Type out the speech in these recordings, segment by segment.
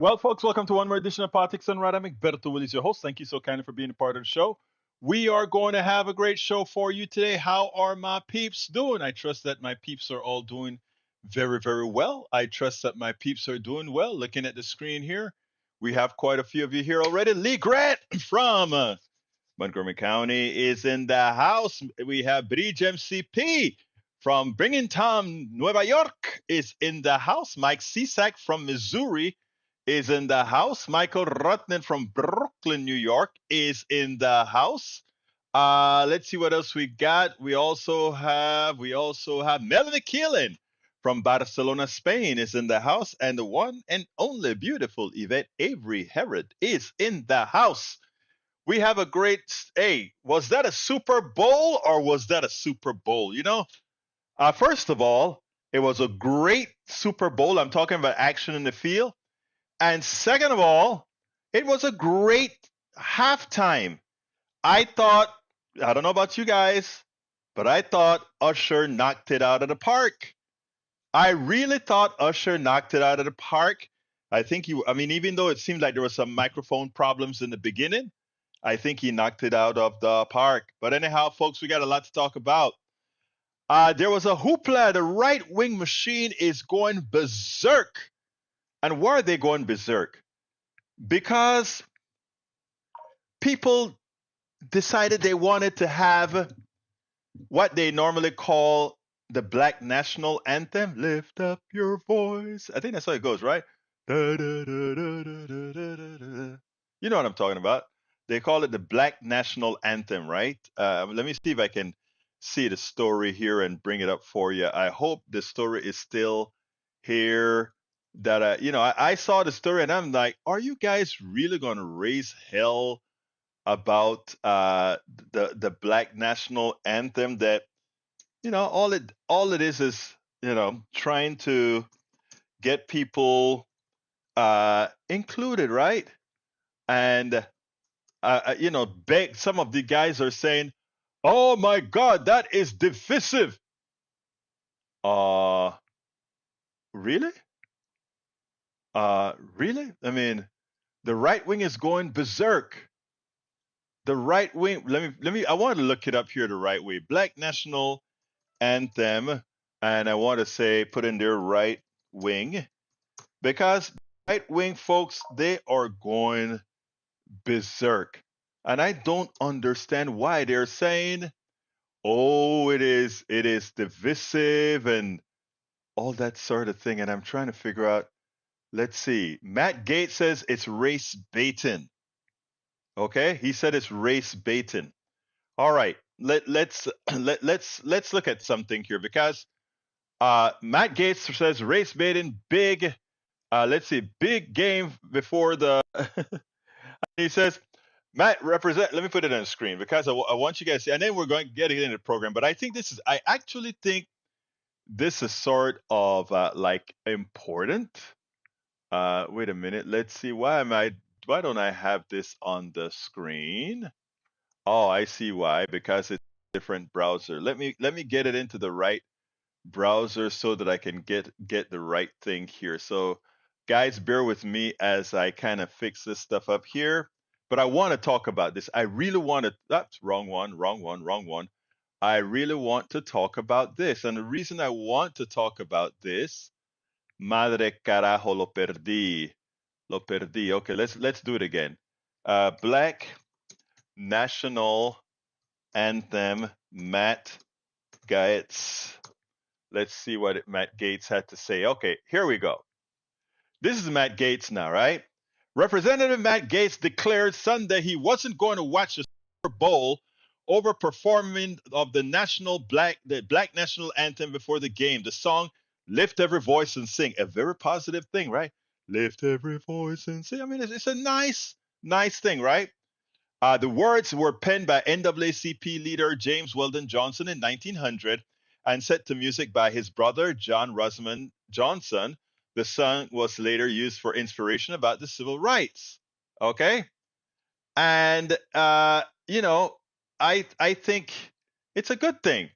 Well, folks, welcome to one more edition of Politics and Right. I'm Egberto Willis, your host. Thank you so kindly for being a part of the show. We are going to have a great show for you today. How are my peeps doing? I trust that my peeps are all doing very, very well. I trust that my peeps are doing well. Looking at the screen here, we have quite a few of you here already. Lee Grant from Montgomery County is in the house. We have Bridge MCP from Binghamton, Nueva York is in the house. Mike Cisak from Missouri is in the house. Michael Rutnan from Brooklyn, New York is in the house. Let's see what else we got. We also have Melanie Keelan from Barcelona, Spain is in the house, and the one and only beautiful Yvette Avery Herod is in the house. We have a great. Hey, was that a Super Bowl or was that a Super Bowl? First of all, it was a great Super Bowl. I'm talking about action in the field. And second of all, it was a great halftime. I thought, I don't know about you guys, but I thought Usher knocked it out of the park. I really thought Usher knocked it out of the park. I mean, even though it seemed like there were some microphone problems in the beginning, I think he knocked it out of the park. But anyhow, folks, we got a lot to talk about. There was a hoopla. The right wing machine is going berserk. And why are they going berserk? Because people decided they wanted to have what they normally call the Black National Anthem. Lift up your voice. I think that's how it goes, right? Da, da, da, da, da, da, da, da, da. You know what I'm talking about. They call it the Black National Anthem, right? Let me see if I can see the story here and bring it up for you. I hope the story is still here. I saw the story and I'm like, are you guys really going to raise hell about the Black National Anthem? That all it is trying to get people included, right? And beg. Some of the guys are saying, "Oh my God, that is divisive." Uh, really? Really? I mean, the right wing is going berserk. The right wing. Let me. I want to look it up here. The right way. Black National Anthem, and I want to say put in their right wing, because right wing folks, they are going berserk, and I don't understand why they're saying, "Oh, it is divisive," and all that sort of thing. And I'm trying to figure out. Let's see. Matt Gates says it's race baiting. Okay, he said it's race baiting. All right, let's look at something here, because Matt Gates says race baiting big. Let's see, big game before the. He says Matt represent. Let me put it on the screen because I want you guys to see, and then we're going to get it in the program. But I think this is. I actually think this is sort of like important. Wait a minute. Let's see. Why don't I have this on the screen? Oh, I see why. Because it's a different browser. Let me get it into the right browser so that I can get the right thing here. So, guys, bear with me as I kind of fix this stuff up here. But I want to talk about this. I really want to. That's wrong one, wrong one, wrong one. I really want to talk about this, and the reason I want to talk about this, madre carajo, lo perdí. Okay, let's do it again. Black National Anthem, Matt Gaetz. Let's see what Matt Gaetz had to say. Okay, here we go. This is Matt Gaetz now, right? Representative Matt Gaetz declared Sunday he wasn't going to watch the Super Bowl over performing of the Black National Anthem before the game. The song "Lift Every Voice and Sing," a very positive thing, right? Lift every voice and sing. I mean, it's a nice thing, right? The words were penned by NAACP leader James Weldon Johnson in 1900 and set to music by his brother John Rosamond Johnson. The song was later used for inspiration about the civil rights. Okay, and I think it's a good thing.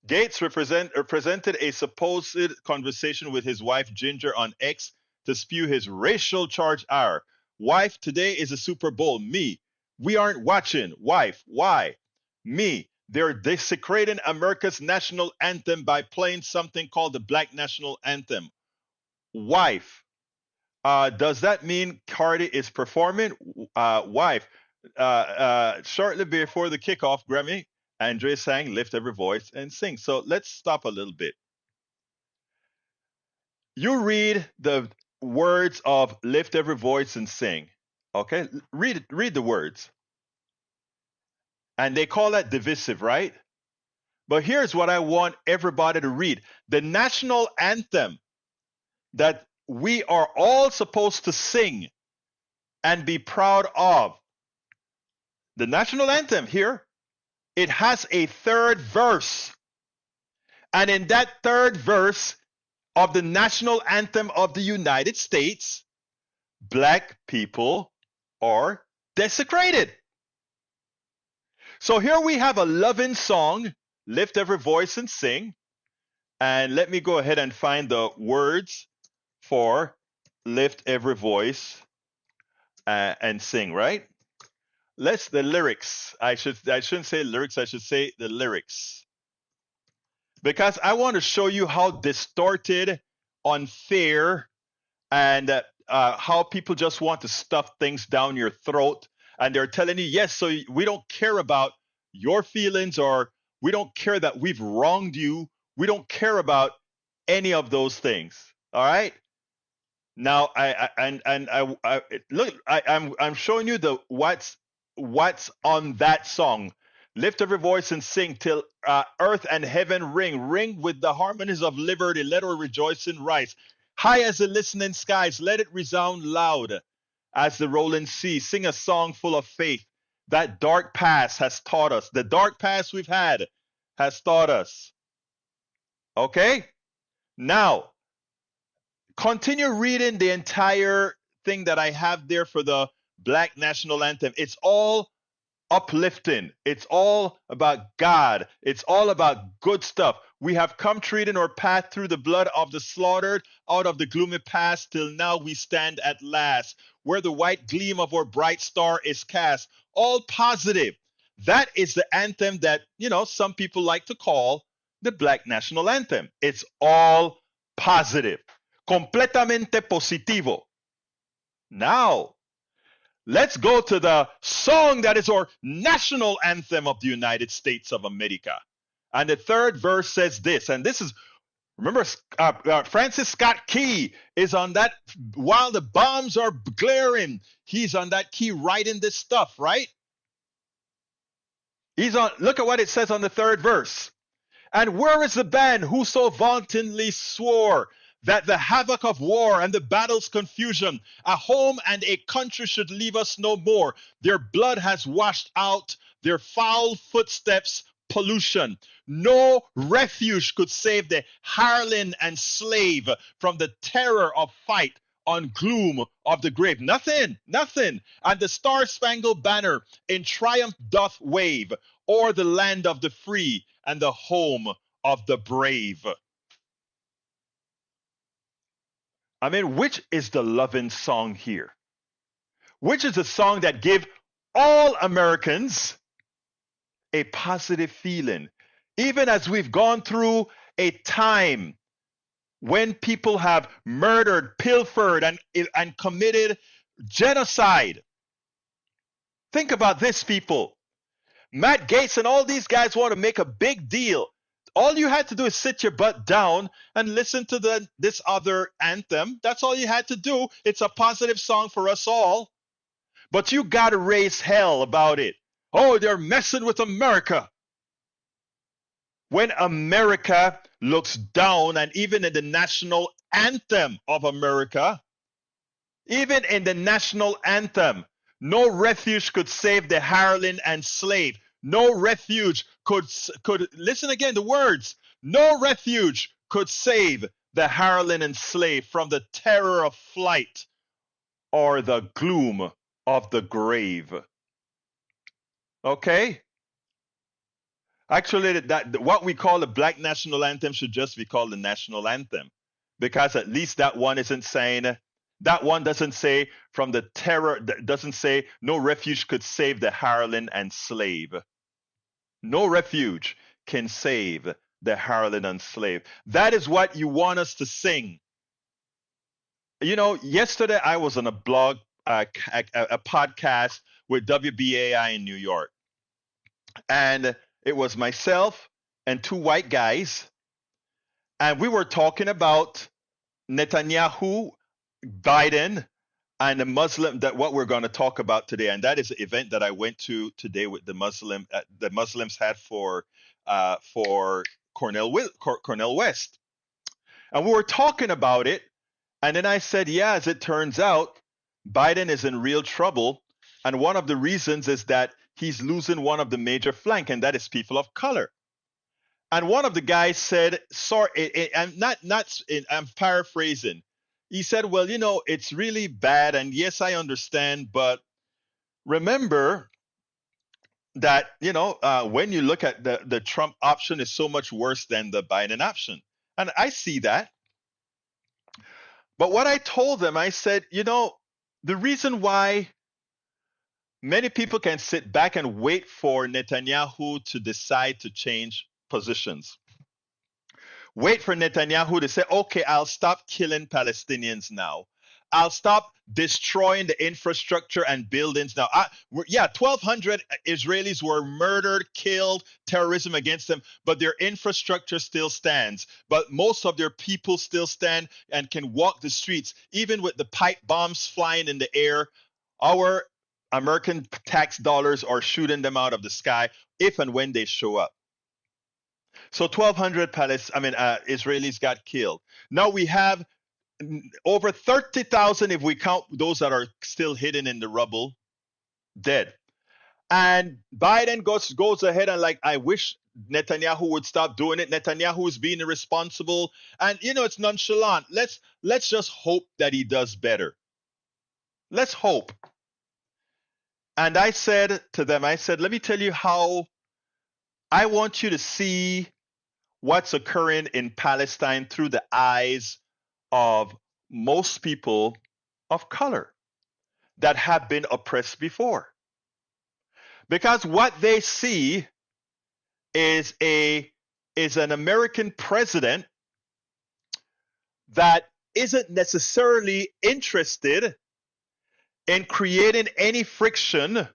Gates represented a supposed conversation with his wife Ginger on X to spew his racial charged ire. Wife, today is a Super Bowl. Me. We aren't watching. Wife, why? Me. They're desecrating America's national anthem by playing something called the Black National Anthem. Wife. Does that mean Cardi is performing? Wife. Shortly before the kickoff, Grammy, Andre sang Lift Every Voice and Sing. So let's stop a little bit. You read the words of Lift Every Voice and Sing. Okay? Read the words. And they call that divisive, right? But here's what I want everybody to read. The national anthem that we are all supposed to sing and be proud of. The national anthem here, it has a third verse. And in that third verse of the national anthem of the United States, black people are desecrated. So here we have a loving song, Lift Every Voice and Sing. And let me go ahead and find the words for Lift Every Voice and Sing, right? The lyrics. I shouldn't say lyrics, I should say the lyrics. Because I want to show you how distorted, unfair, and how people just want to stuff things down your throat. And they're telling you, yes, so we don't care about your feelings, or we don't care that we've wronged you. We don't care about any of those things. All right. Now, I'm showing you the what's on that song. Lift every voice and sing till earth and heaven ring with the harmonies of liberty. Let our rejoicing rise. High as the listening skies, let it resound loud as the rolling sea. Sing a song full of faith. That dark past has taught us. The dark past we've had has taught us. Okay? Now, continue reading the entire thing that I have there for the Black National Anthem. It's all uplifting. It's all about God. It's all about good stuff. We have come treading our path through the blood of the slaughtered, out of the gloomy past, till now we stand at last, where the white gleam of our bright star is cast. All positive. That is the anthem that, some people like to call the Black National Anthem. It's all positive. Completamente positivo. Now, let's go to the song that is our national anthem of the United States of America. And the third verse says this, and this is, remember, Francis Scott Key is on that, while the bombs are glaring, he's on that key writing this stuff, right? Look at what it says on the third verse. And where is the band who so vauntingly swore that the havoc of war and the battle's confusion, a home and a country should leave us no more? Their blood has washed out their foul footsteps, pollution. No refuge could save the hireling and slave from the terror of fight on gloom of the grave. Nothing. And the star-spangled banner in triumph doth wave o'er the land of the free and the home of the brave. I mean, which is the loving song here? Which is the song that give all Americans a positive feeling? Even as we've gone through a time when people have murdered, pilfered, and committed genocide. Think about this, people. Matt Gaetz and all these guys want to make a big deal. All you had to do is sit your butt down and listen to this other anthem. That's all you had to do. It's a positive song for us all. But you got to raise hell about it. Oh, they're messing with America. When America looks down, and even in the national anthem of America, even in the national anthem, no refuge could save the hireling and slave. No refuge could listen again, the words. No refuge could save the hireling and slave from the terror of flight or the gloom of the grave. Okay? Actually, what we call the Black National Anthem should just be called the National Anthem, because at least that one isn't saying That one doesn't say from the terror, doesn't say no refuge could save the hireling and slave. No refuge can save the hireling and slave. That is what you want us to sing. You know, yesterday I was on a blog, a podcast with WBAI in New York, and it was myself and two white guys, and we were talking about Netanyahu, Biden, and the Muslim, that what we're going to talk about today, and that is an event that I went to today with the Muslims had for Cornel West, and we were talking about it, and then I said, yeah, as it turns out, Biden is in real trouble, and one of the reasons is that he's losing one of the major flank, and that is people of color. And one of the guys said, "Sorry, I'm paraphrasing. He said, well, you know, it's really bad. And yes, I understand. But remember that, you know, when you look at the Trump option is so much worse than the Biden option. And I see that. But what I told them, I said, you know, the reason why many people can sit back and wait for Netanyahu to decide to change positions. Wait for Netanyahu to say, okay, I'll stop killing Palestinians now. I'll stop destroying the infrastructure and buildings now. 1,200 Israelis were murdered, killed, terrorism against them, but their infrastructure still stands. But most of their people still stand and can walk the streets, even with the pipe bombs flying in the air. Our American tax dollars are shooting them out of the sky if and when they show up. So 1,200 Israelis got killed. Now we have over 30,000, if we count those that are still hidden in the rubble, dead. And Biden goes ahead and like, I wish Netanyahu would stop doing it. Netanyahu is being irresponsible, and you know it's nonchalant. Let's just hope that he does better. Let's hope. And I said to them, I said, let me tell you how I want you to see what's occurring in Palestine through the eyes of most people of color that have been oppressed before. Because what they see is an American president that isn't necessarily interested in creating any friction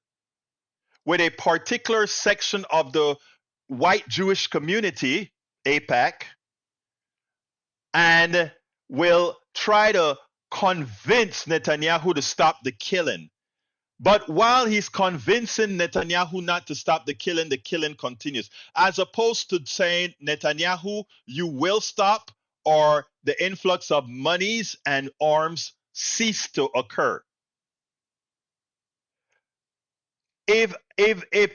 with a particular section of the white Jewish community, AIPAC, and will try to convince Netanyahu to stop the killing. But while he's convincing Netanyahu not to stop the killing continues. As opposed to saying, Netanyahu, you will stop, or the influx of monies and arms cease to occur. If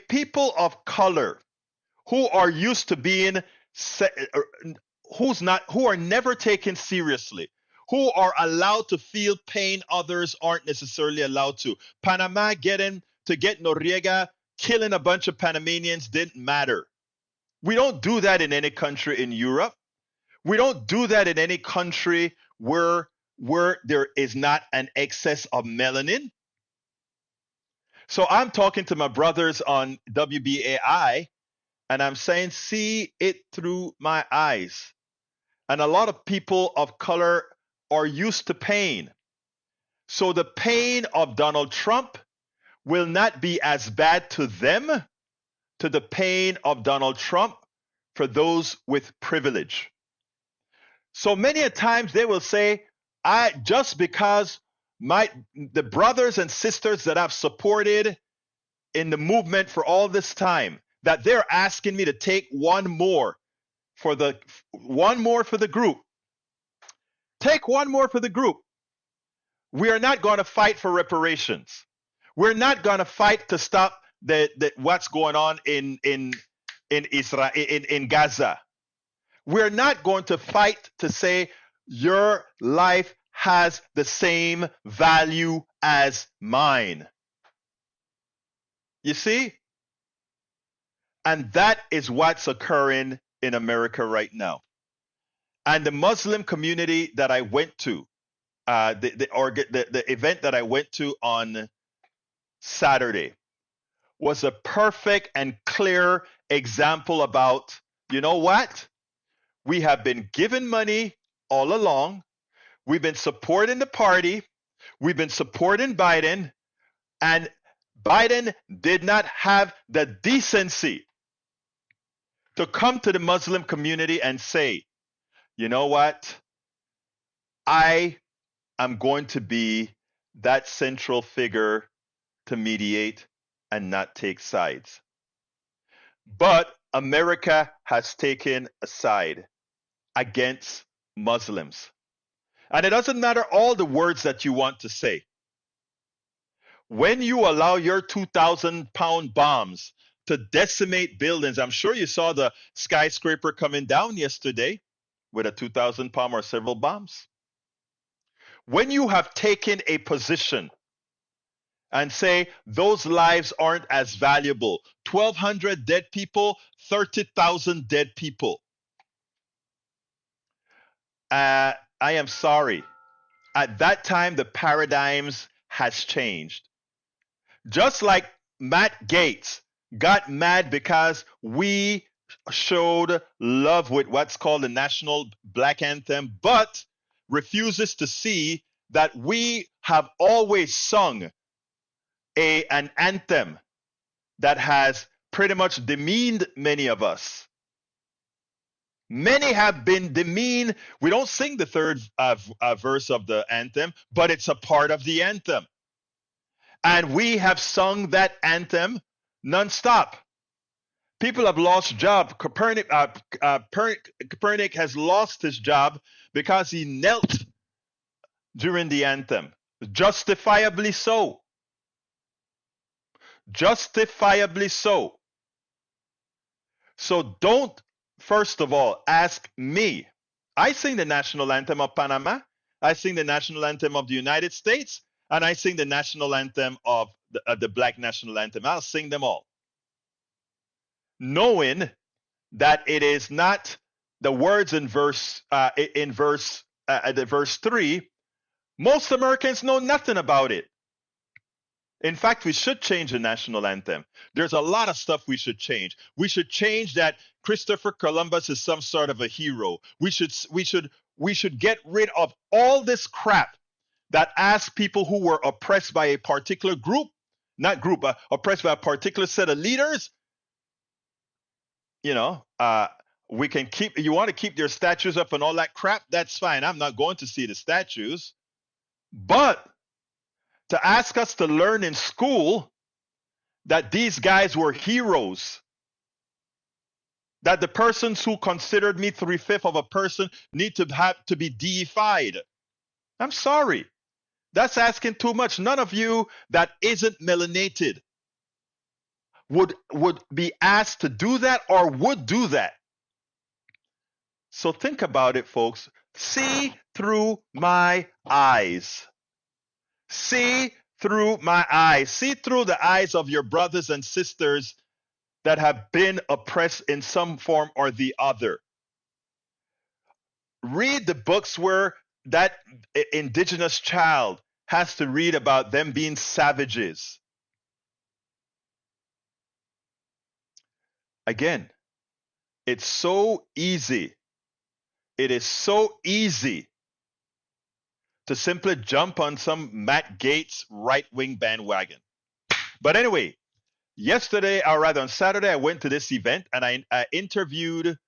people of color who are used to being who are never taken seriously, who are allowed to feel pain others aren't necessarily allowed to. Panama get Noriega, killing a bunch of Panamanians didn't matter. We don't do that in any country in Europe. We don't do that in any country where there is not an excess of melanin. So I'm talking to my brothers on WBAI, and I'm saying, see it through my eyes. And a lot of people of color are used to pain. So the pain of Donald Trump will not be as bad to them to the pain of Donald Trump for those with privilege. So many a times they will say, just because the brothers and sisters that I've supported in the movement for all this time, that they're asking me to take one more for the group. Take one more for the group. We are not going to fight for reparations. We're not going to fight to stop what's going on in Israel, in Gaza. We're not going to fight to say your life has the same value as mine. You see? And that is what's occurring in America right now. And the Muslim community that I went to, the event that I went to on Saturday was a perfect and clear example about, you know what? We have been given money all along. We've been supporting the party. We've been supporting Biden. And Biden did not have the decency to come to the Muslim community and say, you know what? I am going to be that central figure to mediate and not take sides. But America has taken a side against Muslims. And it doesn't matter all the words that you want to say. When you allow your 2,000-pound bombs to decimate buildings, I'm sure you saw the skyscraper coming down yesterday with a 2,000-pound or several bombs. When you have taken a position and say those lives aren't as valuable, 1,200 dead people, 30,000 dead people. I am sorry. At that time, the paradigms has changed. Just like Matt Gaetz got mad because we showed love with what's called the National Black Anthem, but refuses to see that we have always sung an anthem that has pretty much demeaned many of us. Many have been demeaned. We don't sing the third verse of the anthem, but it's a part of the anthem. And we have sung that anthem nonstop. People have lost jobs. Copernic has lost his job because he knelt during the anthem. Justifiably so. Justifiably so. So don't, first of all, ask me. I sing the national anthem of Panama. I sing the national anthem of the United States. And I sing the national anthem of the Black national anthem. I'll sing them all. Knowing that it is not the words in verse 3. Most Americans know nothing about it. In fact, we should change the national anthem. There's a lot of stuff we should change. We should change that Christopher Columbus is some sort of a hero. We should get rid of all this crap that asks people who were oppressed by a particular group, oppressed by a particular set of leaders. You know, we can keep, you want to keep their statues up and all that crap, that's fine. I'm not going to see the statues. But to ask us to learn in school that these guys were heroes, that the persons who considered me 3/5 of a person need to have to be deified. I'm sorry. That's asking too much. None of you that isn't melanated would be asked to do that or would do that. So think about it, folks. See through my eyes. See through my eyes. See through the eyes of your brothers and sisters that have been oppressed in some form or the other. Read the books where that indigenous child has to read about them being savages. Again, it's so easy. It is so easy to simply jump on some Matt Gaetz right-wing bandwagon. But anyway, yesterday, or rather on Saturday, I went to this event and I interviewed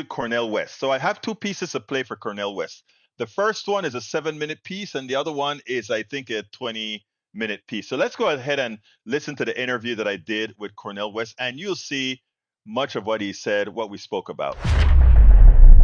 Cornel West. So I have two pieces to play for Cornel West. The first one is a 7-minute piece, and the other one is, I think, a 20-minute piece. So let's go ahead and listen to the interview that I did with Cornel West, and you'll see much of what he said, what we spoke about.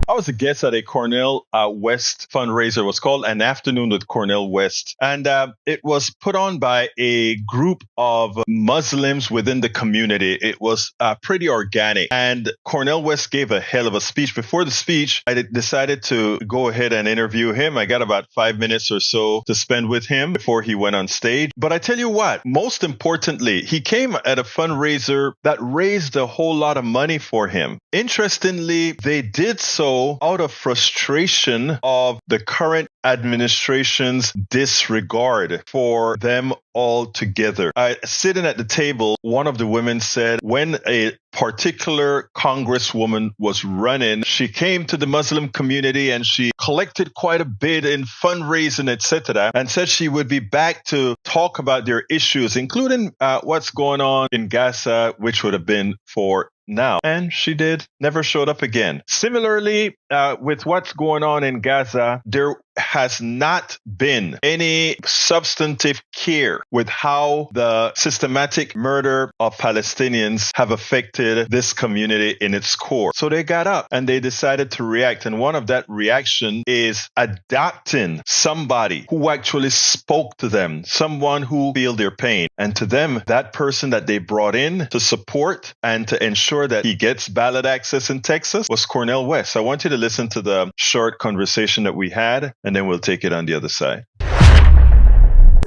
I was a guest at a Cornel West fundraiser. It was called An Afternoon with Cornel West. And it was put on by a group of Muslims within the community. It was pretty organic. And Cornel West gave a hell of a speech. Before the speech, I decided to go ahead and interview him. I got about 5 minutes or so to spend with him before he went on stage. But I tell you what, most importantly, he came at a fundraiser that raised a whole lot of money for him. Interestingly, they did so show out of frustration of the current administration's disregard for them all together. Sitting at the table, one of the women said when a particular congresswoman was running, she came to the Muslim community and she collected quite a bit in fundraising, etc., and said she would be back to talk about their issues, including what's going on in Gaza, which would have been for now. And she never showed up again. Similarly, with what's going on in Gaza, there has not been any substantive care with how the systematic murder of Palestinians have affected this community in its core. So they got up and they decided to react. And one of that reaction is adopting somebody who actually spoke to them, someone who feel their pain. And to them, that person that they brought in to support and to ensure that he gets ballot access in Texas was Cornel West. I want you to listen to the short conversation that we had, and then we'll take it on the other side.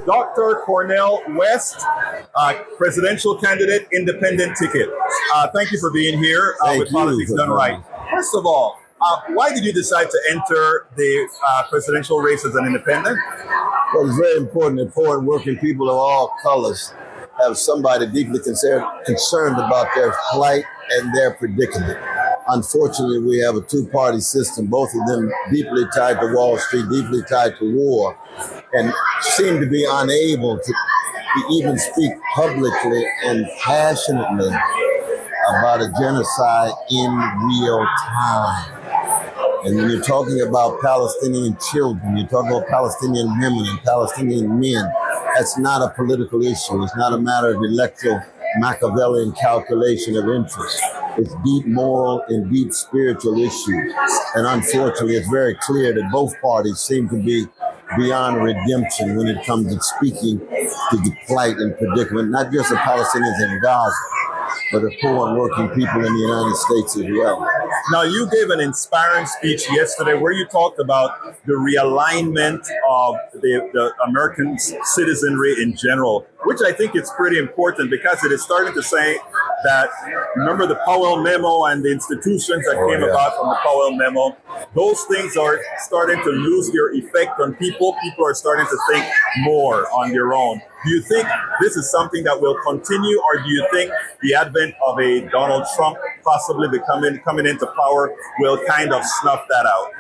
Dr. Cornel West, presidential candidate, independent ticket. Thank you for being here with Politics Done Right. First of all, why did you decide to enter the presidential race as an independent? Well, it's very important that working people of all colors have somebody deeply concerned about their plight and their predicament. Unfortunately, we have a two-party system, both of them deeply tied to Wall Street, deeply tied to war, and seem to be unable to even speak publicly and passionately about a genocide in real time. And when you're talking about Palestinian children, you're talking about Palestinian women and Palestinian men, that's not a political issue. It's not a matter of electoral Machiavellian calculation of interest. It's deep moral and deep spiritual issues. And unfortunately, it's very clear that both parties seem to be beyond redemption when it comes to speaking to the plight and predicament, not just of Palestinians in Gaza, but of poor and working people in the United States as well. Now, you gave an inspiring speech yesterday where you talked about the realignment of the American citizenry in general, which I think is pretty important because it is starting to say that, remember the Powell memo and the institutions that came about from the Powell memo, those things are starting to lose their effect on people. People are starting to think more on their own. Do you think this is something that will continue, or do you think the advent of a Donald Trump possibly coming into power will kind of snuff that out?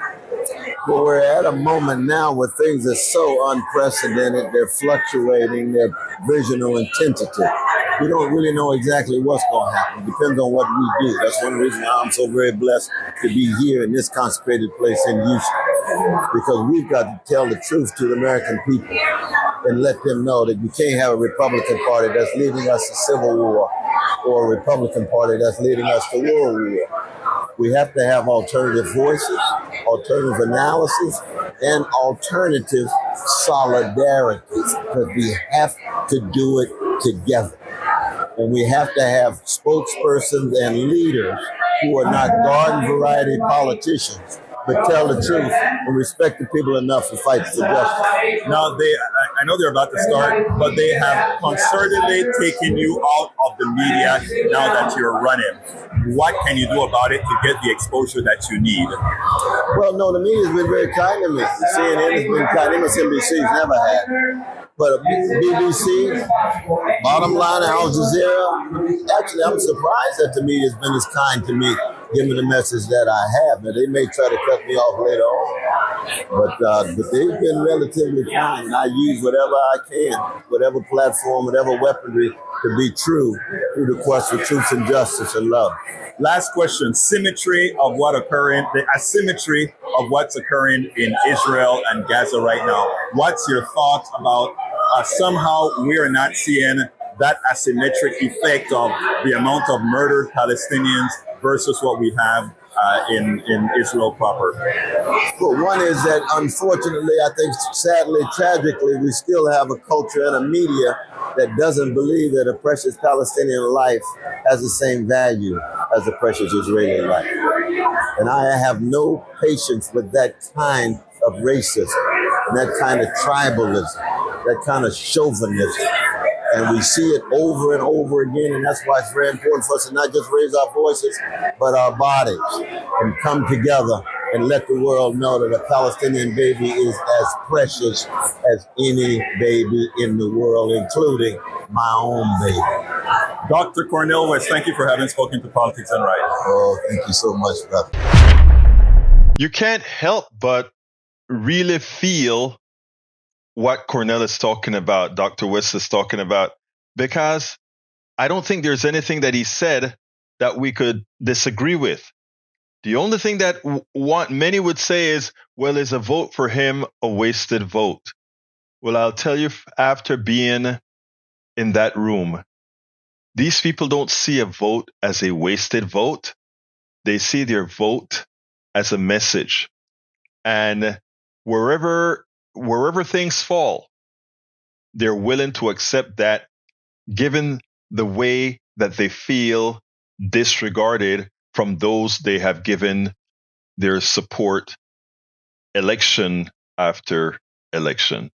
Well, we're at a moment now where things are so unprecedented, they're fluctuating, they're visional and tentative. We don't really know exactly what's going to happen. It depends on what we do. That's one reason why I'm so very blessed to be here in this consecrated place in Houston, because we've got to tell the truth to the American people and let them know that you can't have a Republican Party that's leading us to civil war or a Republican Party that's leading us to world war. We have to have alternative voices, alternative analysis, and alternative solidarity, because we have to do it together. And we have to have spokespersons and leaders who are not garden variety politicians, but tell the truth and respect the people enough to fight for justice. Now, I know they're about to start, but they have concertedly taken you out of the media now that you're running. What can you do about it to get the exposure that you need? Well, no, the media's been very kind to me. CNN has been kind. MSNBC's never had. But BBC, bottom line, Al Jazeera, actually, I'm surprised that the media's been as kind to me, given the message that I have. Now, they may try to cut me off later on, but they've been relatively kind, and I use whatever I can, whatever platform, whatever weaponry to be true through the quest for truth and justice and love. Last question, the asymmetry of what's occurring in Israel and Gaza right now. What's your thought about somehow we are not seeing that asymmetric effect of the amount of murdered Palestinians versus what we have in Israel proper? Well, one is that unfortunately, I think sadly, tragically, we still have a culture and a media that doesn't believe that a precious Palestinian life has the same value as a precious Israeli life. And I have no patience with that kind of racism, and that kind of tribalism, that kind of chauvinism. And we see it over and over again, and that's why it's very important for us to not just raise our voices, but our bodies, and come together and let the world know that a Palestinian baby is as precious as any baby in the world, including my own baby. Dr. Cornel West, thank you for having spoken to Politics and Right. Oh, thank you so much, brother. You can't help but really feel what Cornel is talking about, Dr. West is talking about, because I don't think there's anything that he said that we could disagree with. The only thing that many would say is, well, is a vote for him a wasted vote? Well, I'll tell you, after being in that room, these people don't see a vote as a wasted vote. They see their vote as a message. And wherever things fall, they're willing to accept that, given the way that they feel disregarded from those they have given their support election after election.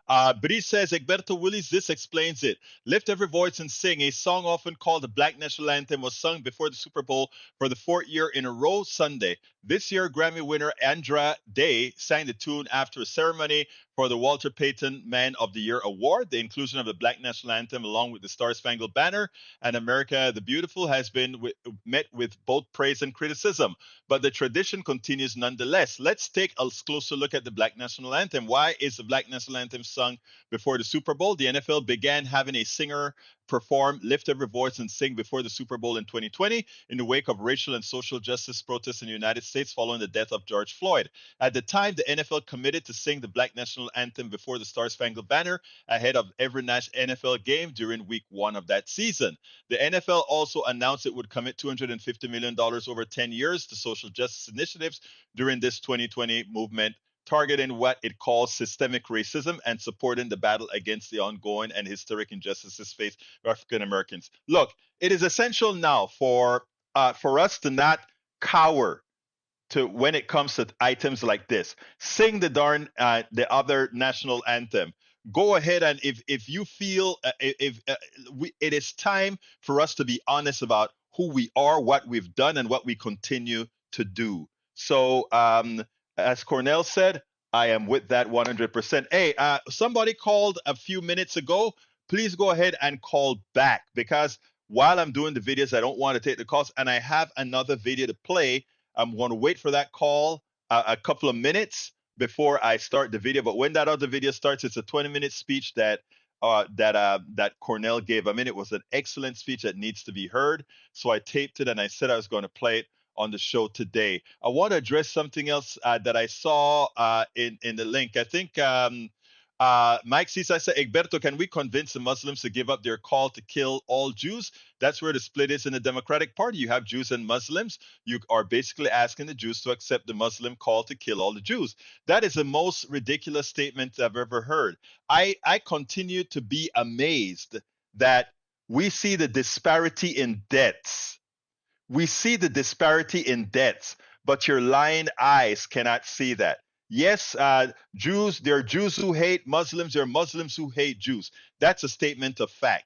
But he says, Egberto Willis, this explains it. Lift Every Voice and Sing, a song often called the Black National Anthem, was sung before the Super Bowl for the fourth year in a row Sunday. This year, Grammy winner Andra Day sang the tune after a ceremony for the Walter Payton Man of the Year Award. The inclusion of the Black National Anthem along with the Star-Spangled Banner and America the Beautiful has been met with both praise and criticism. But the tradition continues nonetheless. Let's take a closer look at the Black National Anthem. Why is the Black National Anthem sung before the Super Bowl? The NFL began having a singer perform Lift Every Voice and Sing before the Super Bowl in 2020 in the wake of racial and social justice protests in the United States following the death of George Floyd. At the time, the NFL committed to sing the Black National Anthem before the Star-Spangled Banner ahead of every NFL game during week 1 of that season. The NFL also announced it would commit $250 million over 10 years to social justice initiatives during this 2020 movement, targeting what it calls systemic racism and supporting the battle against the ongoing and historic injustices faced by African Americans. Look, it is essential now for us to not cower to when it comes to items like this. Sing the other national anthem. Go ahead, and if you feel it is time for us to be honest about who we are, what we've done, and what we continue to do. So, as Cornel said, I am with that 100%. Hey, somebody called a few minutes ago. Please go ahead and call back, because while I'm doing the videos, I don't want to take the calls, and I have another video to play. I'm going to wait for that call a couple of minutes before I start the video. But when that other video starts, it's a 20-minute speech that Cornel gave. I mean, it was an excellent speech that needs to be heard. So I taped it, and I said I was going to play it on the show today. I want to address something else that I saw in the link. I think Mike Cisa said, Egberto, can we convince the Muslims to give up their call to kill all Jews? That's where the split is in the Democratic Party. You have Jews and Muslims. You are basically asking the Jews to accept the Muslim call to kill all the Jews. That is the most ridiculous statement I've ever heard. I continue to be amazed that we see the disparity in deaths. We see the disparity in deaths, but your lying eyes cannot see that. Yes, Jews, there are Jews who hate Muslims, there are Muslims who hate Jews. That's a statement of fact.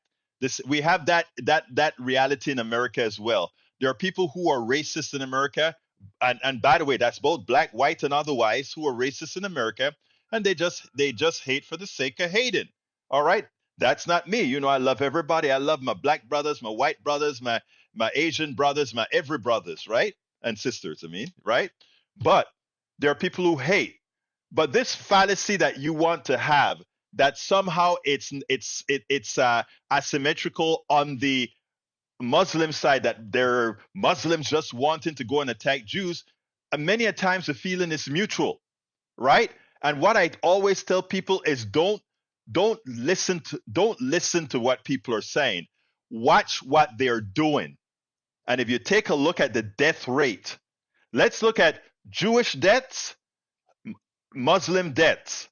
We have that reality in America as well. There are people who are racist in America, and by the way, that's both black, white, and otherwise, who are racist in America, and they just hate for the sake of hating. All right, that's not me. You know, I love everybody. I love my black brothers, my white brothers, my Asian brothers, my every brothers, right, and sisters. I mean, right, but there are people who hate. But this fallacy that you want to have, that somehow it's asymmetrical on the Muslim side, that there are Muslims just wanting to go and attack Jews, and many a times the feeling is mutual, right? And what I always tell people is don't listen to what people are saying. Watch what they're doing. And if you take a look at the death rate, let's look at Jewish deaths, Muslim deaths.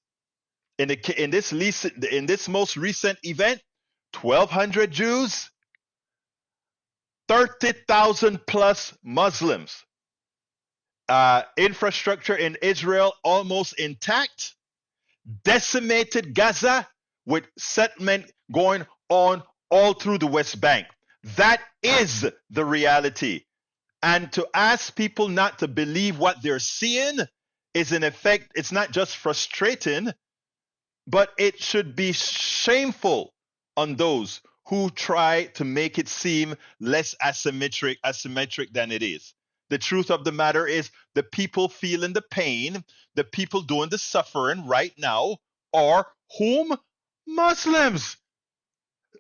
In this most recent event, 1,200 Jews, 30,000 plus Muslims. Infrastructure in Israel almost intact. Decimated Gaza with settlement going on all through the West Bank. That is the reality. And to ask people not to believe what they're seeing is, in effect, it's not just frustrating, but it should be shameful on those who try to make it seem less asymmetric than it is. The truth of the matter is the people feeling the pain, the people doing the suffering right now are whom? Muslims.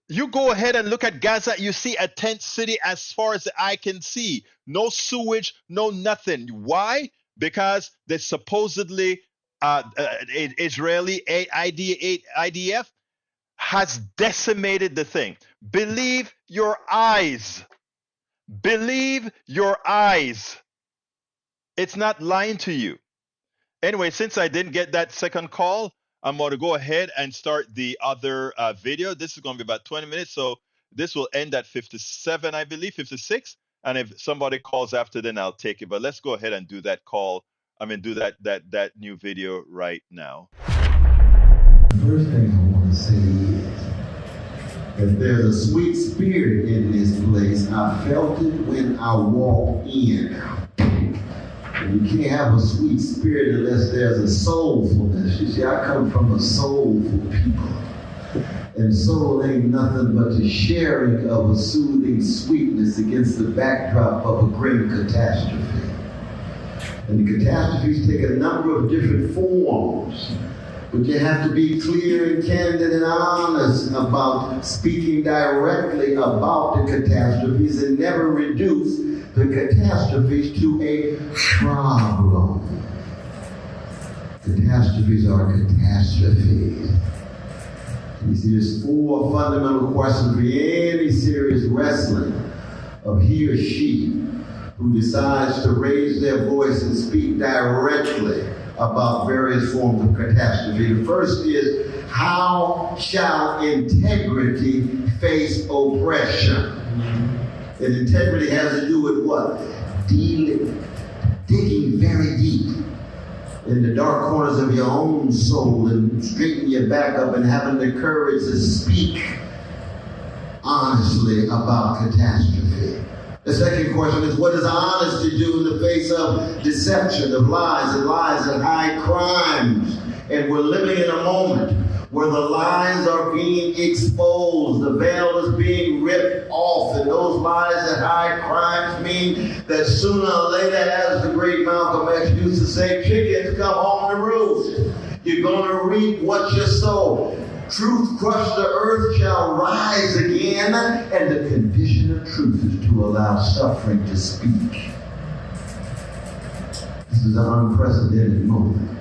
You go ahead and look at Gaza, you see a tent city as far as the eye can see. No sewage, no nothing. Why? Because they supposedly Israeli IDF has decimated the thing. Believe your eyes. Believe your eyes. It's not lying to you. Anyway, since I didn't get that second call, I'm going to go ahead and start the other video. This is going to be about 20 minutes, so this will end at 57, I believe, 56. And if somebody calls after, then I'll take it. But let's go ahead and do that call. Do that new video right now. First thing I want to say is that there's a sweet spirit in this place. I felt it when I walked in. And you can't have a sweet spirit unless there's a soulfulness. You see, I come from a soulful people. And soul ain't nothing but the sharing of a soothing sweetness against the backdrop of a great catastrophe. And the catastrophes take a number of different forms. But you have to be clear and candid and honest about speaking directly about the catastrophes and never reduce the catastrophes to a problem. Catastrophes are catastrophes. You see, there's 4 fundamental questions for any serious wrestling of he or she who decides to raise their voice and speak directly about various forms of catastrophe. The first is, how shall integrity face oppression? And integrity has to do with what? Digging very deep in the dark corners of your own soul and straightening your back up and having the courage to speak honestly about catastrophe. The second question is, what is honesty do in the face of deception, of lies and high crimes? And we're living in a moment where the lies are being exposed, the veil is being ripped off, and those lies and high crimes mean that sooner or later, as the great Malcolm X used to say, chickens come home to roost. You're going to reap what you sow. Truth crushed the earth shall rise again, and the condition of truth is to allow suffering to speak. This is an unprecedented moment.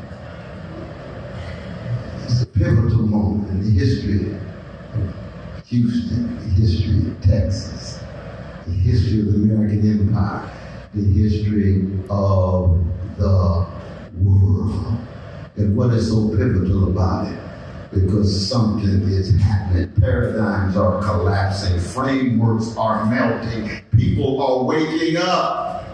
It's a pivotal moment in the history of Houston, the history of Texas, the history of the American Empire, the history of the world. And what is so pivotal about it? Because something is happening. Paradigms are collapsing. Frameworks are melting. People are waking up.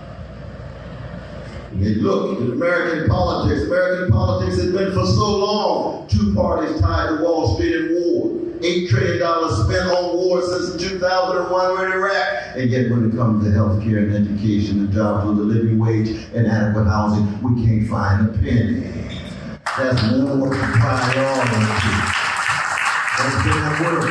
And they look at American politics. American politics has been for so long 2 parties tied to Wall Street and war. $8 trillion spent on war since 2001 in Iraq. And yet when it comes to health care and education and jobs with a living wage and adequate housing, we can't find a penny. That's more priority. That's been that work.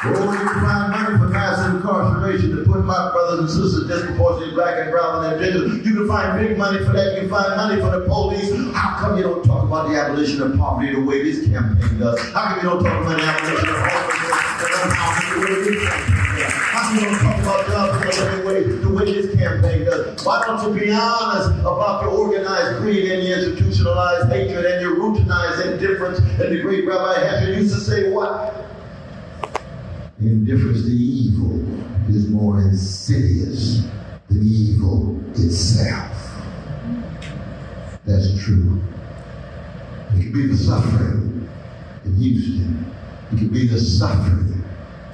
Oh, you can find money for massive incarceration to put my brothers and sisters disproportionately black and brown and indigenous. You can find big money for that. You can find money for the police. How come you don't talk about the abolition of poverty the way this campaign does? How come you don't talk about the abolition of homelessness the way this campaign does? How come you don't talk about jobs the way this campaign does? Why don't you be honest about your organized greed and your institutionalized hatred and your routinized indifference? And the great Rabbi Hesher used to say what? Indifference to evil is more insidious than evil itself. That's true. It could be the suffering in Houston. It could be the suffering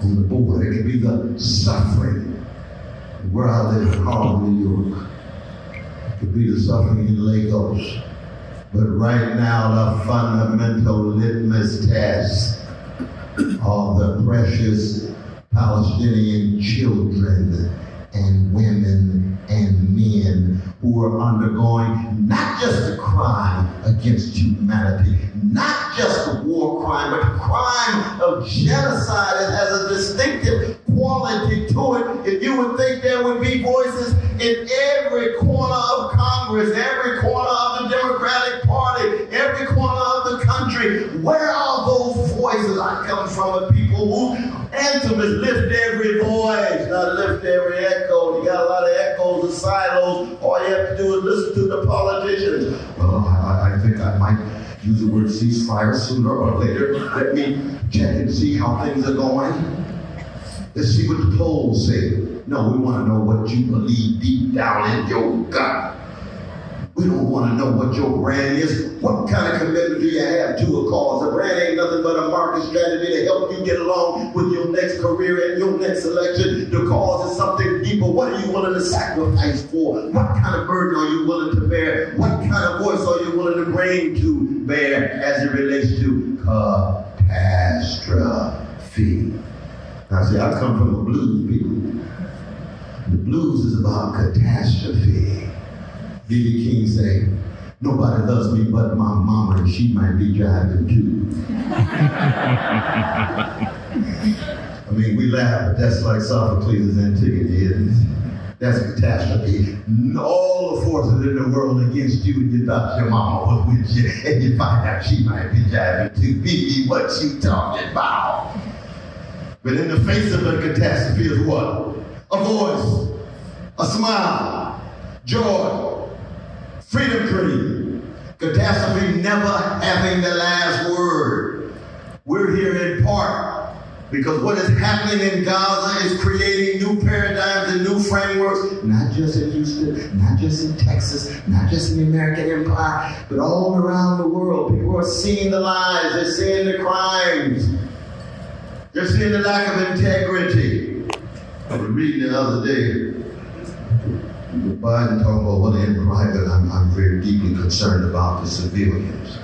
on the border. It could be the suffering where I live in Harlem, New York. It could be the suffering in Lagos. But right now, the fundamental litmus test of the precious Palestinian children and women and men who are undergoing not just a crime against humanity, not just a war crime, but a crime of genocide. It has a distinctive quality to it. If you would think there would be voices in every corner of Congress, every corner of the Democratic Party, every corner of the country, where are those voices? I come from a people whose anthem is lift every voice, not lift every echo. You got a lot of echoes and silos. All you have to do is listen to the politicians. Well, I think I might use the word ceasefire sooner or later. Let me check and see how things are going. Let's see what the polls say. No, we want to know what you believe deep down in your gut. We don't want to know what your brand is. What kind of commitment do you have to a cause? A brand ain't nothing but a market strategy to help you get along with your next career and your next election. The cause is something deeper. What are you willing to sacrifice for? What kind of burden are you willing to bear? What kind of voice are you willing to bring to bear as it relates to catastrophe? Now see, I come from the blues people. The blues is about catastrophe. B.B. King say, nobody loves me but my mama, and she might be driving too. I mean, we laugh, but that's like Sophocles' Antigone, isn't it? That's a catastrophe. All the forces in the world against you, and you thought your mama was with you, and you find out she might be driving too. B.B., what you talking about? But in the face of a catastrophe is what? A voice, a smile, joy, freedom dream. Catastrophe never having the last word. We're here in part because what is happening in Gaza is creating new paradigms and new frameworks, not just in Houston, not just in Texas, not just in the American empire, but all around the world. People are seeing the lies, they're seeing the crimes, they're seeing the lack of integrity. I was reading the other day, Biden talking about, well, in private, I'm very deeply concerned about the civilians.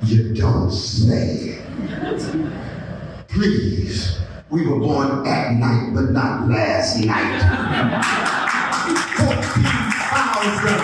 You don't say. Please, we were born at night, but not last night. 14,000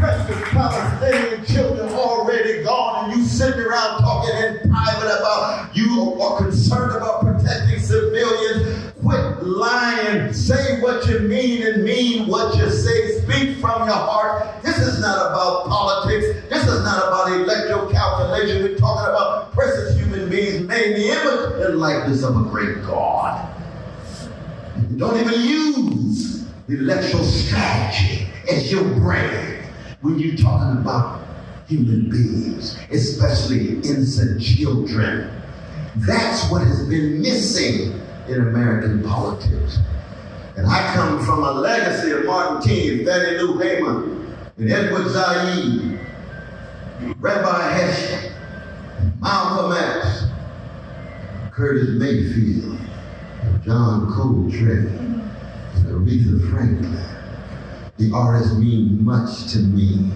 precious Palestinian children already gone, and you sitting around talking in private about you are concerned about protecting civilians. Quit lying. Say what you mean and mean what you say. Speak from your heart. This is not about politics. This is not about electoral calculation. We're talking about precious human beings made in the image and likeness of a great God. You don't even use the electoral strategy as your brand when you're talking about human beings, especially innocent children. That's what has been missing in American politics. And I come from a legacy of Martin King, Fannie Lou Hamer, and Edward Said, Rabbi Heschel, Malcolm X, Curtis Mayfield, John Coltrane, and Aretha Franklin. The artists mean much to me.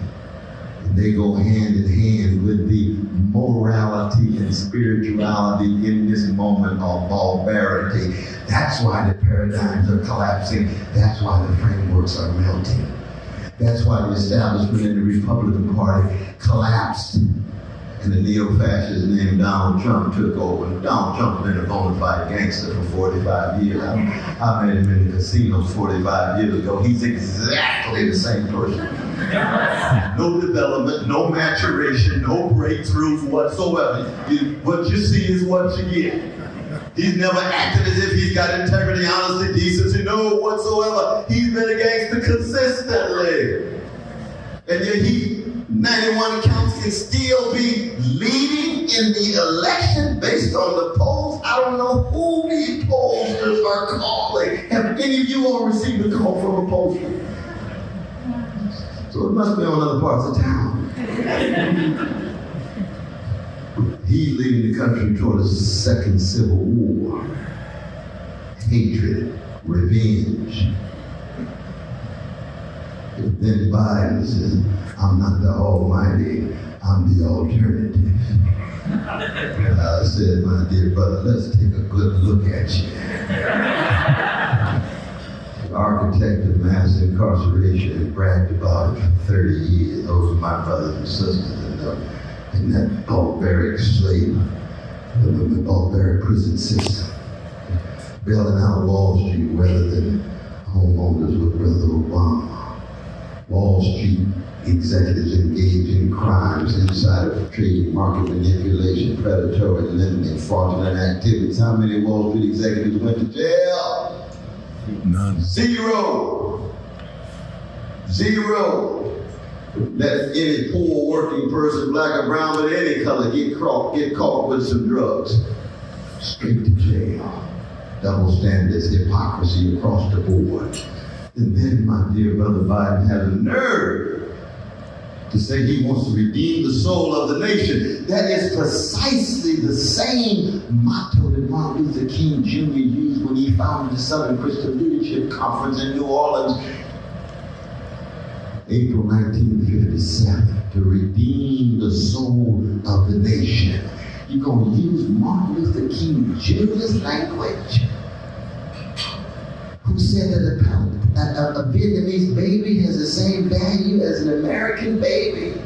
And they go hand in hand with the morality and spirituality in this moment of barbarity. That's why the paradigms are collapsing. That's why the frameworks are melting. That's why the establishment in the Republican Party collapsed. And the neo-fascist named Donald Trump took over. And Donald Trump's been a bona fide gangster for 45 years. I met him in the casino 45 years ago. He's exactly the same person. No development, no maturation, no breakthroughs whatsoever. What you see is what you get. He's never acted as if he's got integrity, honesty, decency, no whatsoever. He's been a gangster consistently. And yet he, 91 counts, can still be leading in the election based on the polls. I don't know who these pollsters are calling. Have any of you all received a call from a pollster? So it must be on other parts of town. He's leading the country toward a second civil war. Hatred, revenge. And then Biden says, I'm not the almighty, I'm the alternative. I said, my dear brother, let's take a good look at you. architect of mass incarceration, and bragged about it for 30 years. Those are my brothers and sisters in that barbaric slave, the barbaric prison system. Bailing out Wall Street rather than homeowners with Brother Obama. Wall Street executives engaged in crimes inside of trading, market manipulation, predatory lending, fraudulent activities. How many Wall Street executives went to jail? None. Zero. Let any poor working person, black or brown, but any color, get caught with some drugs. Straight to jail. Double standards, hypocrisy across the board. And then my dear brother Biden has a nerve to say he wants to redeem the soul of the nation. That is precisely the same motto that Martin Luther King Jr. used when he founded the Southern Christian Leadership Conference in New Orleans, April 1957, to redeem the soul of the nation. You're going to use Martin Luther King Jr.'s language? Who said that a Vietnamese baby has the same value as an American baby?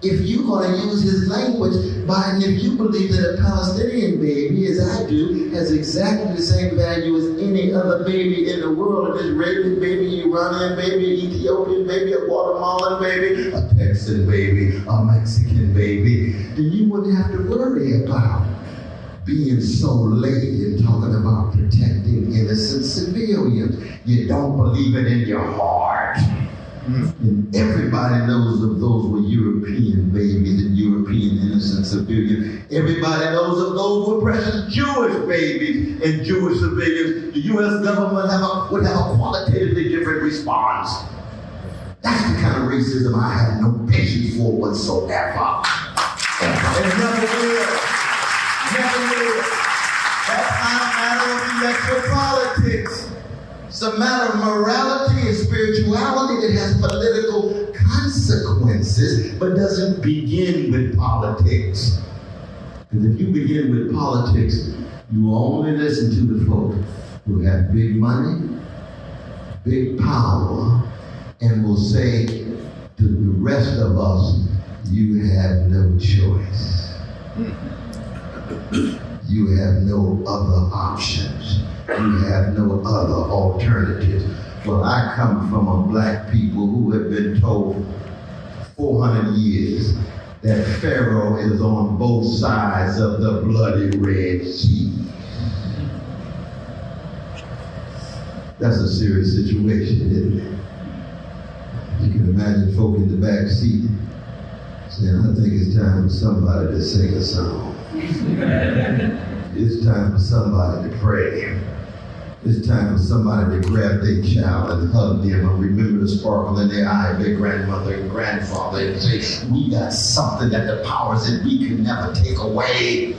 If you're going to use his language, Biden, if you believe that a Palestinian baby, as I do, has exactly the same value as any other baby in the world, an Israeli baby, Iranian baby, Ethiopian baby, a Guatemalan baby, a Texan baby, a Mexican baby, then you wouldn't have to worry about being so late in talking about protecting innocent civilians. You don't believe it in your heart. And everybody knows that those were European babies and European innocent civilians. Everybody knows that those were precious Jewish babies and Jewish civilians. The U.S. government would have a qualitatively different response. That's the kind of racism I have no patience for whatsoever. And never will. Never will. That's not a matter of electoral politics. It's a matter of morality and spirituality that has political consequences, but doesn't begin with politics. Because if you begin with politics, you will only listen to the folk who have big money, big power, and will say to the rest of us, you have no choice. You have no other options. You have no other alternatives. Well, I come from a black people who have been told 400 years that Pharaoh is on both sides of the bloody Red Sea. That's a serious situation, isn't it? You can imagine folk in the back seat saying, I think it's time for somebody to sing a song. It's time for somebody to pray. It's time for somebody to grab their child and hug them and remember the sparkle in their eye of their grandmother and grandfather and say, we got something that the powers that we can never take away.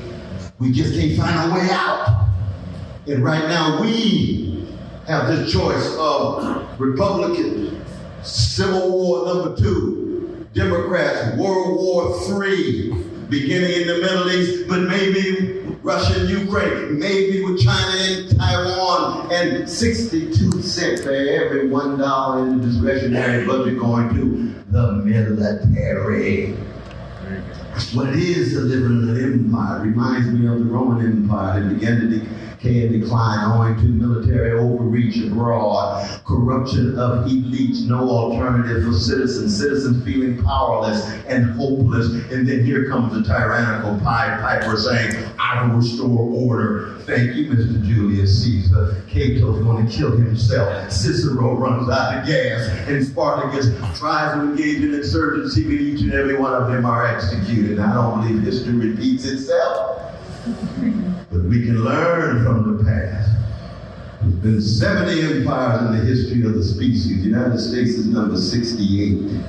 We just can't find a way out. And right now we have this choice of Republican Civil War #2, Democrats World War III, beginning in the Middle East, but maybe Russia and Ukraine, maybe with China and Taiwan, and 62 cents for every $1 in the discretionary budget going to the military. What it is to live in an empire reminds me of the Roman Empire that began to decay and decline owing to military overreach abroad, corruption of elites, no alternative for citizens feeling powerless and hopeless. And then here comes the tyrannical Pied Piper saying, I will restore order. Thank you, Mr. Julius Caesar. Cato's going to kill himself. Cicero runs out of gas. And Spartacus tries to engage in insurgency, but each and every one of them are executed. I don't believe history repeats itself. But we can learn from the past. There's been 70 empires in the history of the species. The United States is number 68.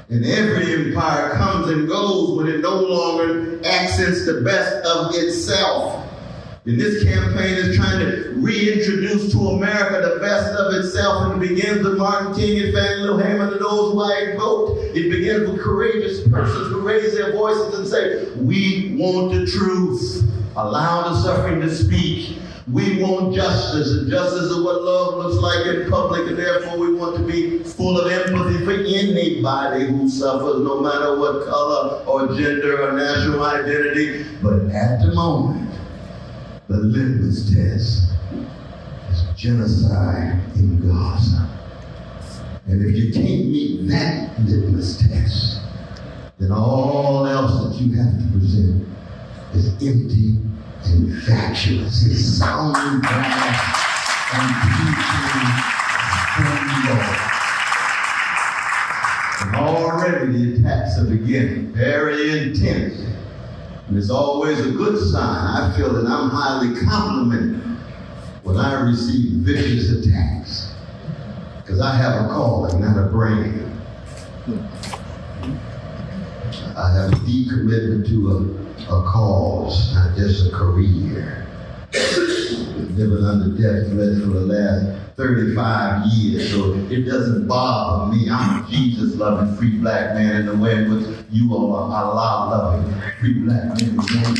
And every empire comes and goes when it no longer accents the best of itself. And this campaign is trying to reintroduce to America the best of itself, and it begins with Martin King and Fannie Lou Hamer and those white vote. It begins with courageous persons who raise their voices and say, we want the truth. Allow the suffering to speak. We want justice, and justice is what love looks like in public, and therefore we want to be full of empathy for anybody who suffers, no matter what color or gender or national identity. But at the moment, the litmus test is genocide in Gaza. And if you can't meet that litmus test, then all else that you have to present is empty and fatuous. It's sounding brass and teaching from Lord. And already the attacks are beginning, very intense. And it's always a good sign. I feel that I'm highly complimented when I receive vicious attacks, because I have a calling, not a brain. I have a deep commitment to a cause, not just a career. Living under death threats for the last 35 years, so it doesn't bother me. I'm a Jesus-loving free black man in the way in which you all are Allah-loving free black men and women.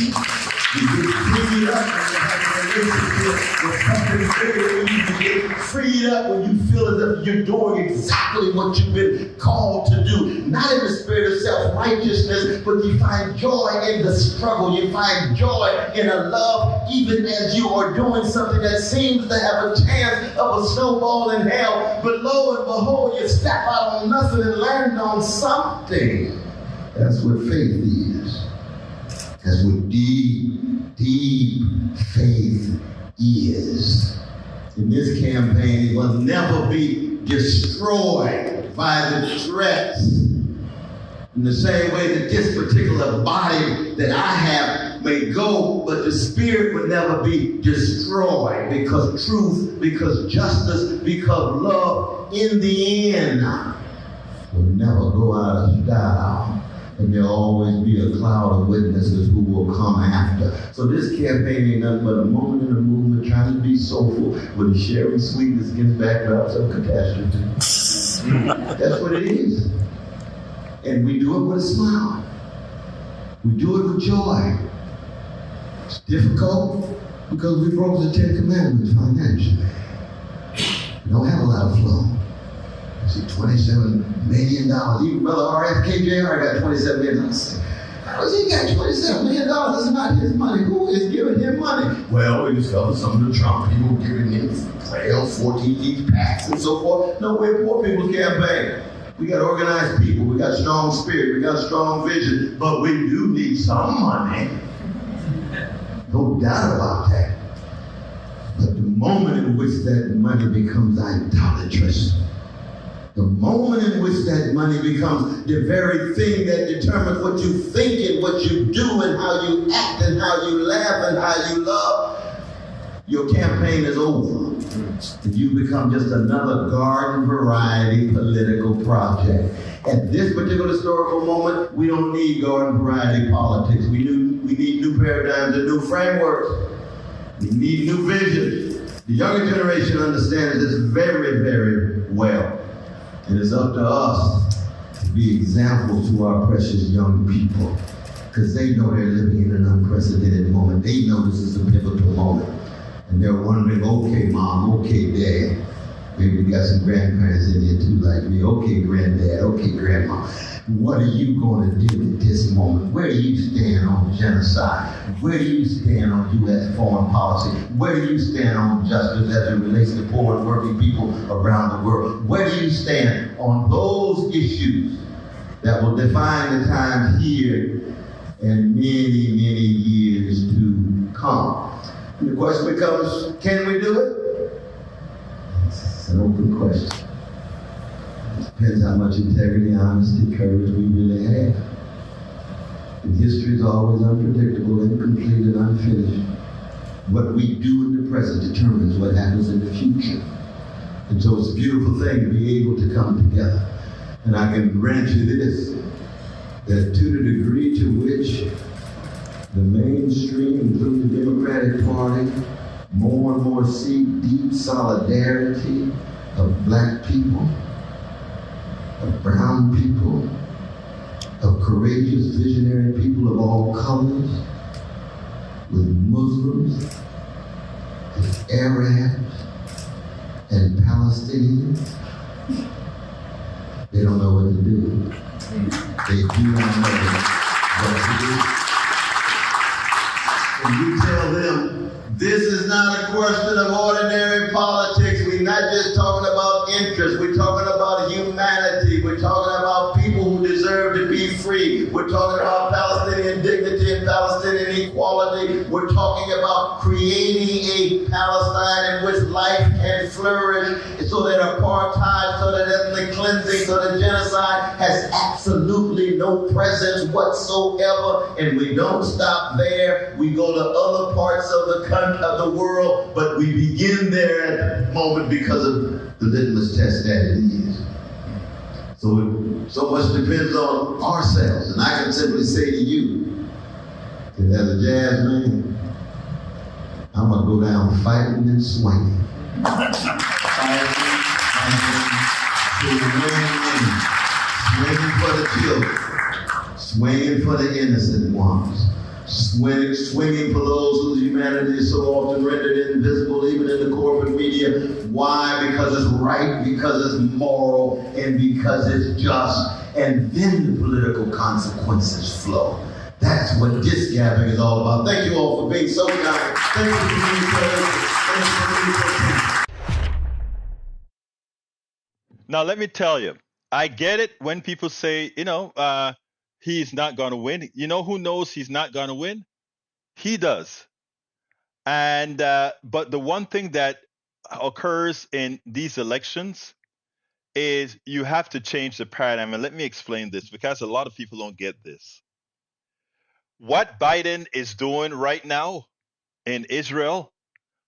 You get freed up when you have a relationship with something bigger than you. You get freed up when you feel as if you're doing exactly what you've been called to do. Not in the spirit of self-righteousness, but you find joy in the struggle. You find joy in a love even as you are doing something that seems to have a chance of a snowball in hell. But lo and behold, you step out on nothing and land on something. That's what faith is. That's what deep, deep faith is. In this campaign, it will never be destroyed by the threats. In the same way that this particular body that I have may go, but the spirit will never be destroyed, because truth, because justice, because love, in the end, will never go out of style. And there'll always be a cloud of witnesses who will come after. So this campaign ain't nothing but a moment in a movement trying to be soulful with a sharing sweetness against backdrops of catastrophe. That's what it is. And we do it with a smile. We do it with joy. It's difficult because we broke the 10 Commandments financially. We don't have a lot of flow. See, $27 million. Even Brother RFK Jr. got $27 million. How does he got $27 million? It's not his money. Who is giving him money? Well, we discovered some of the Trump people giving him 14 each packs and so forth. No, we're poor people's campaign. We got organized people. We got strong spirit. We got strong vision. But we do need some money. No doubt about that. But the moment in which that money becomes idolatrous, the moment in which that money becomes the very thing that determines what you think and what you do and how you act and how you laugh and how you love, your campaign is over. And you become just another garden variety political project. At this particular historical moment, we don't need garden variety politics. We need new paradigms and new frameworks. We need new visions. The younger generation understands this very, very well. It is up to us to be examples to our precious young people, because they know they're living in an unprecedented moment. They know this is a pivotal moment. And they're wondering, okay, Mom, okay, Dad. Maybe we got some grandparents in here too like me. Okay, Granddad, okay, Grandma. What are you going to do at this moment? Where do you stand on genocide? Where do you stand on U.S. foreign policy? Where do you stand on justice as it relates to poor and working people around the world? Where do you stand on those issues that will define the time here and many, many years to come? And the question becomes, can we do it? It's an open question. Depends how much integrity, honesty, courage we really have. And history is always unpredictable, incomplete, and unfinished. What we do in the present determines what happens in the future. And so it's a beautiful thing to be able to come together. And I can grant you this, that to the degree to which the mainstream, including the Democratic Party, more and more seek deep solidarity of black people, of brown people, of courageous, visionary people of all colors, with Muslims, Arabs and Palestinians, they don't know what to do. They do not know what to do. And we tell them, this is not a question of ordinary politics. We're not just talking about interest. We're talking about humanity. We're talking about people who deserve to be free. We're talking about Palestinian dignity and Palestinian equality. We're talking about creating a Palestine in which life can flourish so that apartheid, so that ethnic cleansing, so that genocide has absolutely no presence whatsoever. And we don't stop there. We go to other parts of the country, of the world, but we begin there at the moment because of the litmus test that it is. So much depends on ourselves, and I can simply say to you that as a jazz man, I'm gonna go down fighting and swinging. Swinging for the children, swinging for the innocent ones. Swinging for those whose humanity is so often rendered invisible, even in the corporate media. Why? Because it's right, because it's moral, and because it's just. And then the political consequences flow. That's what this gathering is all about. Thank you all for being so kind. Thank you for being so Thank you for being so kind. Now, let me tell you, I get it when people say, he's not going to win. You know who knows he's not going to win? He does. And but the one thing that occurs in these elections is you have to change the paradigm. And let me explain this because a lot of people don't get this. What Biden is doing right now in Israel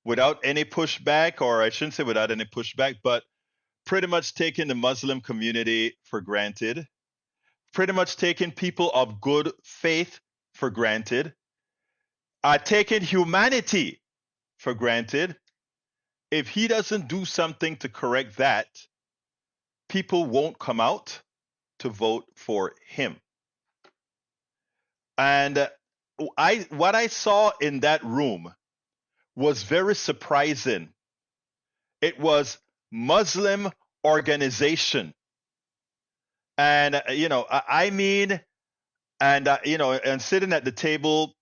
without any pushback, or I shouldn't say without any pushback, but pretty much taking the Muslim community for granted, pretty much taking people of good faith for granted, taking humanity for granted. If he doesn't do something to correct that, people won't come out to vote for him. And what I saw in that room was very surprising. It was Muslim organization. And, and sitting at the table,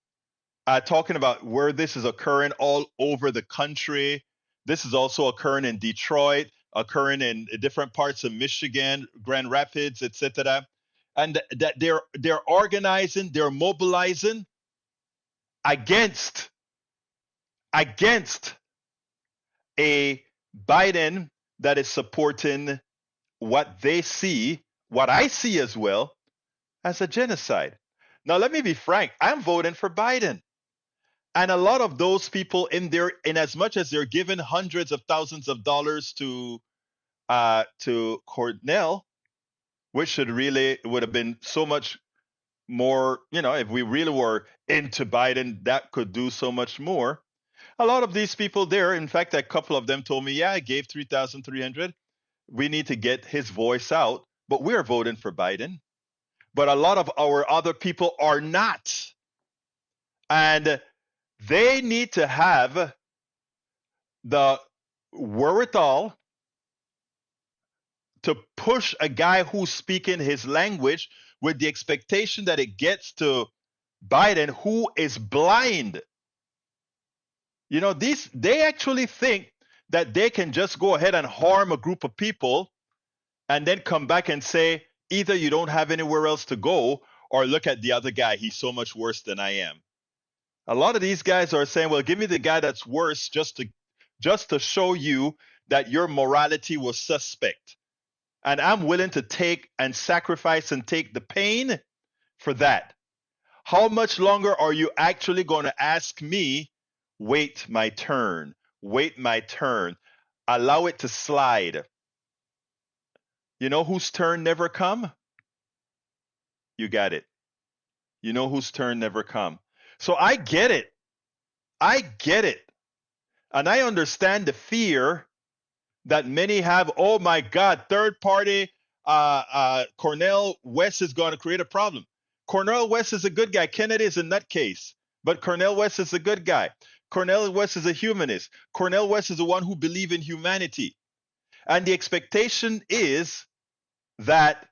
talking about where this is occurring all over the country. This is also occurring in Detroit, occurring in different parts of Michigan, Grand Rapids, etc. And that they're organizing, they're mobilizing against a Biden that is supporting what they see, what I see as well, as a genocide. Now, let me be frank. I'm voting for Biden. And a lot of those people in as much as they're giving hundreds of thousands of dollars to Cornel, which would have been so much more, if we really were into Biden, that could do so much more. A lot of these people there, in fact, a couple of them told me, yeah, I gave $3,300. We need to get his voice out, but we're voting for Biden. But a lot of our other people are not. And they need to have the wherewithal to push a guy who's speaking his language with the expectation that it gets to Biden, who is blind. They actually think that they can just go ahead and harm a group of people and then come back and say, either you don't have anywhere else to go, or look at the other guy. He's so much worse than I am. A lot of these guys are saying, well, give me the guy that's worse just to show you that your morality was suspect. And I'm willing to take and sacrifice and take the pain for that. How much longer are you actually going to ask me, wait my turn, allow it to slide? You know whose turn never come? You got it. You know whose turn never come. So I get it. And I understand the fear that many have. Oh my God, third party, Cornel West is going to create a problem. Cornel West is a good guy. Kennedy is a nutcase, but Cornel West is a good guy. Cornel West is a humanist. Cornel West is the one who believes in humanity. And the expectation is that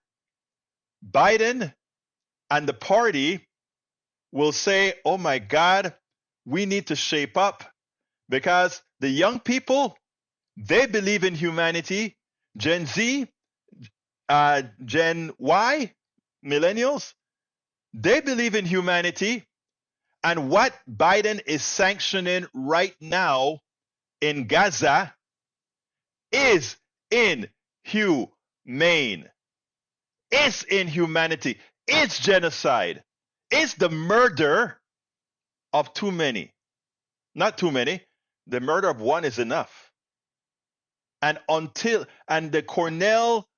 Biden and the party will say, oh my God, we need to shape up because the young people, they believe in humanity. Gen Z, Gen Y, millennials, they believe in humanity. And what Biden is sanctioning right now in Gaza is inhumane. It's inhumanity. It's genocide. It's the murder of too many. Not too many. The murder of one is enough. And the Cornel,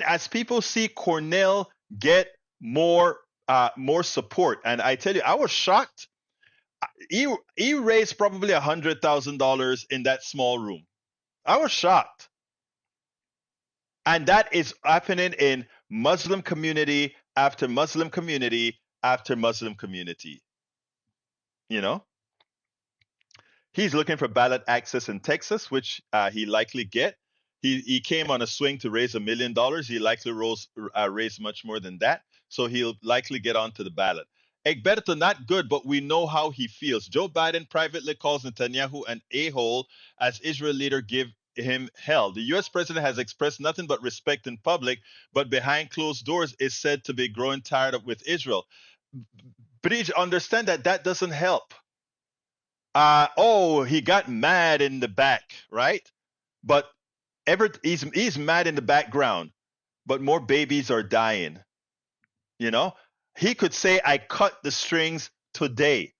as people see Cornel get more support, and I tell you, I was shocked. He raised probably $100,000 in that small room. I was shocked. And that is happening in Muslim community after Muslim community after Muslim community. You know? He's looking for ballot access in Texas, which he likely get. He came on a swing to raise $1 million. He likely raised much more than that. So he'll likely get onto the ballot. Egberto, not good, but we know how he feels. Joe Biden privately calls Netanyahu an a-hole as Israel leader give him hell. The U.S. president has expressed nothing but respect in public, but behind closed doors is said to be growing tired with Israel. Bridge, understand that doesn't help. He got mad in the back, right? But he's mad in the background, but more babies are dying. You know, he could say, "I cut the strings today,"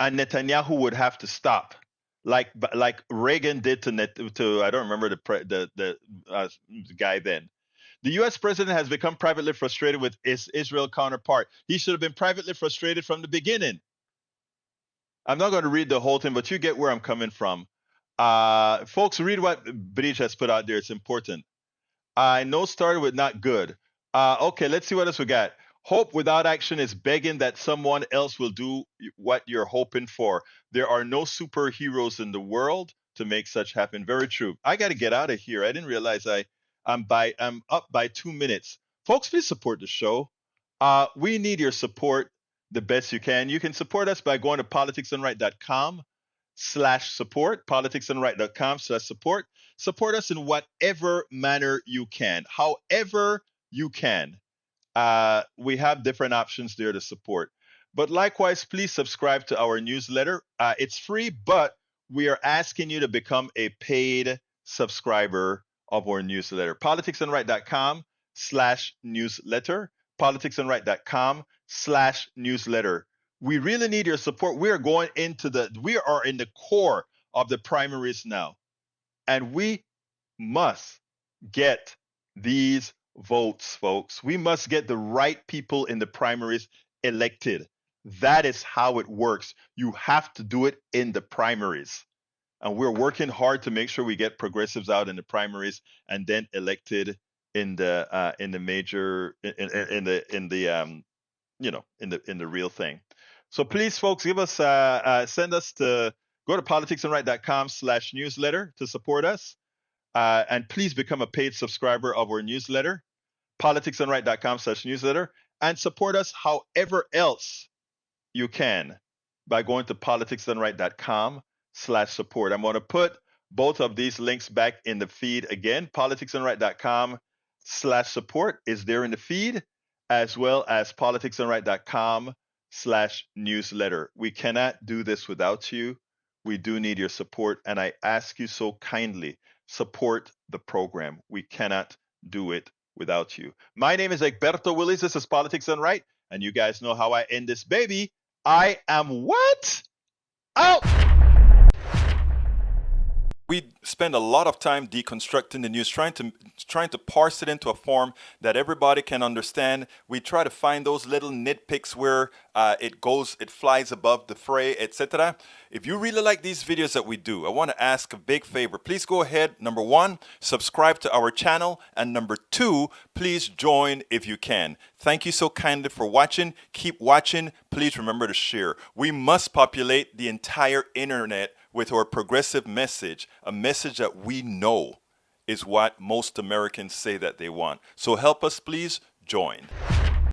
and Netanyahu would have to stop, like Reagan did to I don't remember the guy then. The U.S. president has become privately frustrated with his Israel counterpart. He should have been privately frustrated from the beginning. I'm not going to read the whole thing, but you get where I'm coming from. Folks, read what Bridge has put out there. It's important. I know started with not good. Okay, let's see what else we got. Hope without action is begging that someone else will do what you're hoping for. There are no superheroes in the world to make such happen. Very true. I got to get out of here. I didn't realize I'm up by 2 minutes. Folks, please support the show. We need your support the best you can. You can support us by going to politicsandright.com/support, politicsandright.com/support. Support us in whatever manner you can, however you can. We have different options there to support. But likewise, please subscribe to our newsletter. It's free, but we are asking you to become a paid subscriber of our newsletter. politicsandright.com/newsletter, politicsandright.com/newsletter. We really need your support. We are in the core of the primaries now. And we must get these votes, folks. We must get the right people in the primaries elected. That is how it works. You have to do it in the primaries. And we're working hard to make sure we get progressives out in the primaries and then elected in the real thing. So please, folks, send us to go to politicsandright.com/newsletter to support us. And please become a paid subscriber of our newsletter, politicsandright.com/newsletter, and support us however else you can by going to politicsandright.com/support. I'm going to put both of these links back in the feed again. politicsandright.com/support is there in the feed, as well as politicsandright.com/newsletter. We cannot do this without you. We do need your support, and I ask you so kindly, support the program. We cannot do it without you. My name is Egberto Willis. This is Politics Done Right, and you guys know how I end this baby. I am what? Out! We spend a lot of time deconstructing the news, trying to parse it into a form that everybody can understand. We try to find those little nitpicks where it flies above the fray, etc. If you really like these videos that we do, I want to ask a big favor. Please go ahead. Number 1, subscribe to our channel, and number 2, please join if you can. Thank you so kindly for watching. Keep watching. Please remember to share. We must populate the entire internet with our progressive message, a message that we know is what most Americans say that they want. So help us, please join.